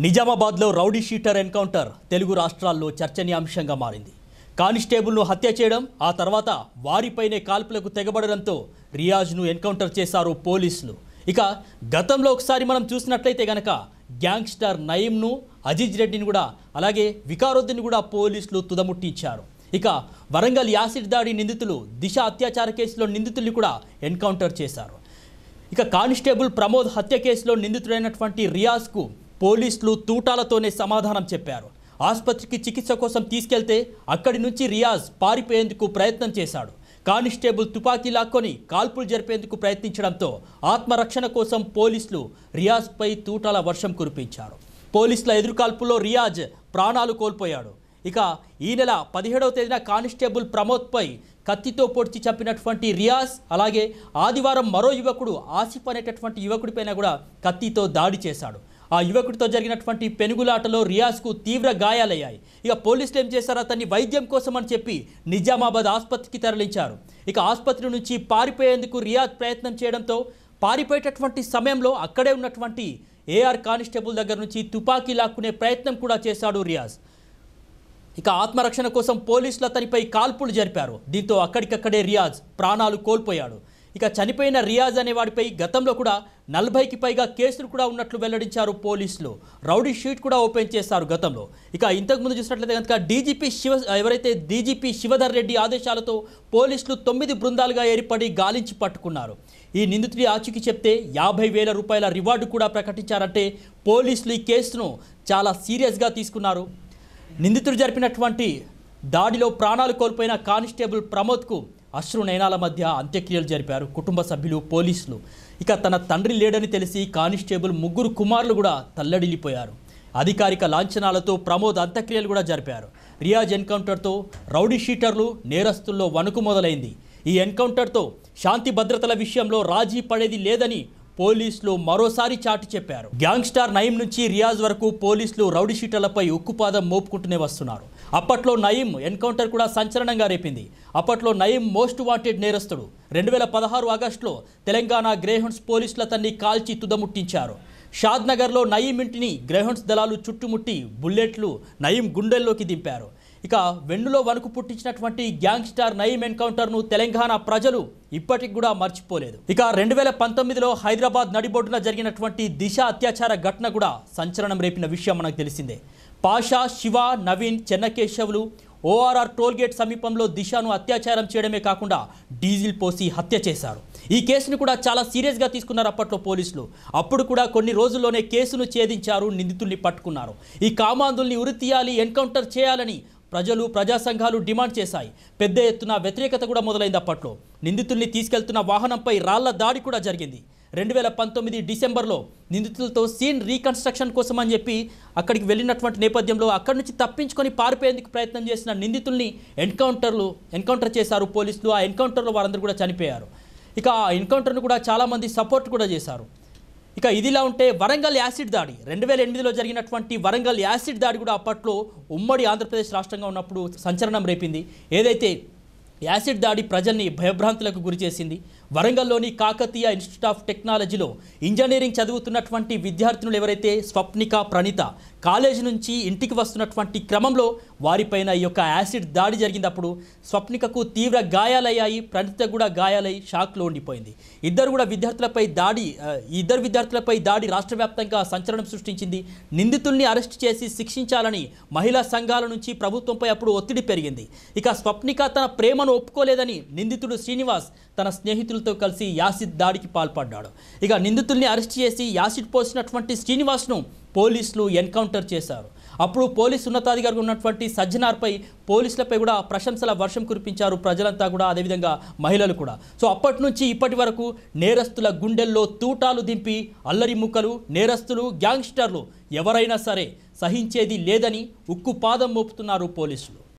నిజామాబాద్లో rowdy sheeter encounter Telugu రాష్ట్రాల్లో చర్చనీయాంశంగా మారింది. కానిస్టేబుల్ను హత్య చేయడం, ఆ తర్వాత వారిపైనే కాల్పులకు తెగబడడంతో రియాజ్ను ఎన్కౌంటర్ చేశారు పోలీసులు. ఇక గతంలో ఒకసారి మనం చూసినట్లయితే గనక గ్యాంగ్స్టర్ నయీంను, అజీజ్ రెడ్డిని కూడా, అలాగే వికారుద్దీన్ కూడా పోలీసులు తుదముట్టించారు. ఇక వరంగల్ యాసిడ్ దాడి నిందితులు, దిశ అత్యాచార కేసులో నిందితుల్ని కూడా ఎన్కౌంటర్ చేశారు. ఇక కానిస్టేబుల్ ప్రమోద్ హత్య కేసులో నిందితుడైనటువంటి రియాజ్కు పోలీసులు తూటాలతోనే సమాధానం చెప్పారు. ఆసుపత్రికి చికిత్స కోసం తీసుకెళ్తే అక్కడి నుంచి రియాజ్ పారిపోయేందుకు ప్రయత్నం చేశాడు. కానిస్టేబుల్ తుపాకీ లాక్కొని కాల్పులు జరిపేందుకు ప్రయత్నించడంతో ఆత్మరక్షణ కోసం పోలీసులు రియాజ్పై తూటాల వర్షం కురిపించారు. పోలీసుల ఎదురుకాల్పుల్లో రియాజ్ ప్రాణాలు కోల్పోయాడు. ఇక ఈ నెల 17వ తేదీన కానిస్టేబుల్ ప్రమోద్పై కత్తితో పొడిచి చంపినటువంటి రియాజ్, అలాగే ఆదివారం మరో యువకుడు ఆసిఫ్ అనేటటువంటి యువకుడిపైన కూడా కత్తితో దాడి చేశాడు. ఆ యువకుడితో జరిగినటువంటి పెనుగులాటలో రియాజ్కు తీవ్ర గాయాలయ్యాయి. ఇక పోలీసులు ఏం చేశారు, అతన్ని వైద్యం కోసం అని చెప్పి నిజామాబాద్ ఆసుపత్రికి తరలించారు. ఇక ఆసుపత్రి నుంచి పారిపోయేందుకు రియాజ్ ప్రయత్నం చేయడంతో పారిపోయేటటువంటి సమయంలో అక్కడే ఉన్నటువంటి ఏఆర్ కానిస్టేబుల్ దగ్గర నుంచి తుపాకీ లాక్కునే ప్రయత్నం కూడా చేశాడు రియాజ్. ఇక ఆత్మరక్షణ కోసం పోలీసులు అతనిపై కాల్పులు జరిపారు. దీంతో అక్కడికక్కడే రియాజ్ ప్రాణాలు కోల్పోయాడు. ఇక చనిపోయిన రియాజ్ అనేవాడిపై గతంలో కూడా 40కి పైగా కేసులు కూడా ఉన్నట్లు వెల్లడించారు పోలీసులు. రౌడీ షీట్ కూడా ఓపెన్ చేశారు గతంలో. ఇక ఇంతకుముందు చూసినట్లయితే కనుక డీజీపీ శివధర్ రెడ్డి ఆదేశాలతో పోలీసులు 9 బృందాలుగా ఏర్పడి గాలించి పట్టుకున్నారు. ఈ నిందితుడి ఆచూకీ చెప్తే 50,000 రూపాయల రివార్డు కూడా ప్రకటించారంటే పోలీసులు ఈ కేసును చాలా సీరియస్గా తీసుకున్నారు. నిందితుడు జరిపినటువంటి దాడిలో ప్రాణాలు కోల్పోయిన కానిస్టేబుల్ ప్రమోద్కు అశ్రునయనాల మధ్య అంత్యక్రియలు జరిపారు కుటుంబ సభ్యులు, పోలీసులు. ఇక తన తండ్రి లేడని తెలిసి కానిస్టేబుల్ 3 కుమారులు కూడా తల్లడిల్లిపోయారు. అధికారిక లాంఛనాలతో ప్రమోద్ అంత్యక్రియలు కూడా జరిపారు. రియాజ్ ఎన్కౌంటర్తో రౌడీ షీటర్లు, నేరస్తుల్లో వణుకు మొదలైంది. ఈ ఎన్కౌంటర్తో శాంతి భద్రతల విషయంలో రాజీ పడేది లేదని పోలీసులు మరోసారి చాటి చెప్పారు. గ్యాంగ్స్టార్ నయీం నుంచి రియాజ్ వరకు పోలీసులు రౌడీ షీటర్లపై ఉక్కుపాదం మోపుకుంటూనే వస్తున్నారు. అప్పట్లో నయీం ఎన్కౌంటర్ కూడా సంచలనంగా రేపింది. అప్పట్లో నయీం మోస్ట్ వాంటెడ్ నేరస్తుడు. 2016 ఆగస్టులో తెలంగాణ గ్రేహౌండ్స్ పోలీసులు అతన్ని కాల్చి తుదముట్టించారు. షాద్ నగర్లో నయీం ఇంటిని గ్రేహౌండ్స్ దళాలు చుట్టుముట్టి బుల్లెట్లు నయీం గుండెల్లోకి దింపారు. ఇక వెన్నులో వణుకు పుట్టించినటువంటి గ్యాంగ్స్టార్ నయీం ఎన్కౌంటర్ను తెలంగాణ ప్రజలు ఇప్పటికి కూడా మర్చిపోలేదు. ఇక 2019లో హైదరాబాద్ నడిబొడ్డున జరిగినటువంటి దిశ అత్యాచార ఘటన కూడా సంచలనం రేపిన విషయం మనకు తెలిసిందే. పాషా, శివ, నవీన్, చెన్నకేశవులు ఓఆర్ఆర్ టోల్గేట్ సమీపంలో దిశను అత్యాచారం చేయడమే కాకుండా డీజిల్ పోసి హత్య చేశారు. ఈ కేసును కూడా చాలా సీరియస్గా తీసుకున్నారు అప్పట్లో పోలీసులు. అప్పుడు కూడా కొన్ని రోజుల్లోనే కేసును ఛేదించారు, నిందితుల్ని పట్టుకున్నారు. ఈ కామాంధుల్ని ఉరి తీయాలి, ఎన్కౌంటర్ చేయాలని ప్రజలు, ప్రజా సంఘాలు డిమాండ్ చేశాయి. పెద్ద ఎత్తున వ్యతిరేకత కూడా మొదలైంది. అప్పట్లో నిందితుల్ని తీసుకెళ్తున్న వాహనంపై రాళ్ల దాడి కూడా జరిగింది. 2019 డిసెంబర్లో నిందితులతో సీన్ రీకన్స్ట్రక్షన్ కోసం అని చెప్పి అక్కడికి వెళ్ళినటువంటి నేపథ్యంలో అక్కడి నుంచి తప్పించుకొని పారిపోయేందుకు ప్రయత్నం చేసిన నిందితుల్ని ఎన్కౌంటర్ చేశారు పోలీసులు. ఆ ఎన్కౌంటర్లో వారందరూ కూడా చనిపోయారు. ఇక ఆ ఎన్కౌంటర్ను కూడా చాలామంది సపోర్ట్ కూడా చేశారు. ఇక ఇదిలా ఉంటే వరంగల్ యాసిడ్ దాడి, 2008లో జరిగినటువంటి వరంగల్ యాసిడ్ దాడి కూడా అప్పట్లో ఉమ్మడి ఆంధ్రప్రదేశ్ రాష్ట్రంగా ఉన్నప్పుడు సంచలనం రేపింది. ఏదైతే యాసిడ్ దాడి ప్రజల్ని భయభ్రాంతులకు గురి చేసింది. వరంగల్లోని కాకతీయ ఇన్స్టిట్యూట్ ఆఫ్ టెక్నాలజీలో ఇంజనీరింగ్ చదువుతున్నటువంటి విద్యార్థినులు ఎవరైతే స్వప్నిక, ప్రణీత కాలేజీ నుంచి ఇంటికి వస్తున్నటువంటి క్రమంలో వారిపైన ఈ యొక్క యాసిడ్ దాడి జరిగినప్పుడు స్వప్నికకు తీవ్ర గాయాలయ్యాయి, ప్రణీత కూడా గాయాలై షాక్లో ఉండిపోయింది. ఇద్దరు విద్యార్థులపై దాడి రాష్ట్ర వ్యాప్తంగా సంచలనం సృష్టించింది. నిందితుల్ని అరెస్ట్ చేసి శిక్షించాలని మహిళా సంఘాల నుంచి ప్రభుత్వంపై అప్పుడు ఒత్తిడి పెరిగింది. ఇక స్వప్నిక తన ప్రేమను ఒప్పుకోలేదని నిందితుడు శ్రీనివాస్ తన స్నేహితులతో కలిసి యాసిడ్ దాడికి పాల్పడ్డాడు. ఇక నిందితుల్ని అరెస్ట్ చేసి యాసిడ్ పోసినటువంటి శ్రీనివాస్ను పోలీసులు ఎన్కౌంటర్ చేశారు. అప్పుడు పోలీసు ఉన్నతాధికారిగా ఉన్నటువంటి సజ్జనార్పై పోలీసులపై కూడా ప్రశంసల వర్షం కురిపించారు ప్రజలంతా కూడా, అదేవిధంగా మహిళలు కూడా. సో అప్పటి నుంచి ఇప్పటి వరకు నేరస్తుల గుండెల్లో తూటాలు దింపి అల్లరి ముక్కలు, నేరస్తులు, గ్యాంగ్స్టర్లు ఎవరైనా సరే సహించేది లేదని ఉక్కు పాదం మోపుతున్నారు పోలీసులు.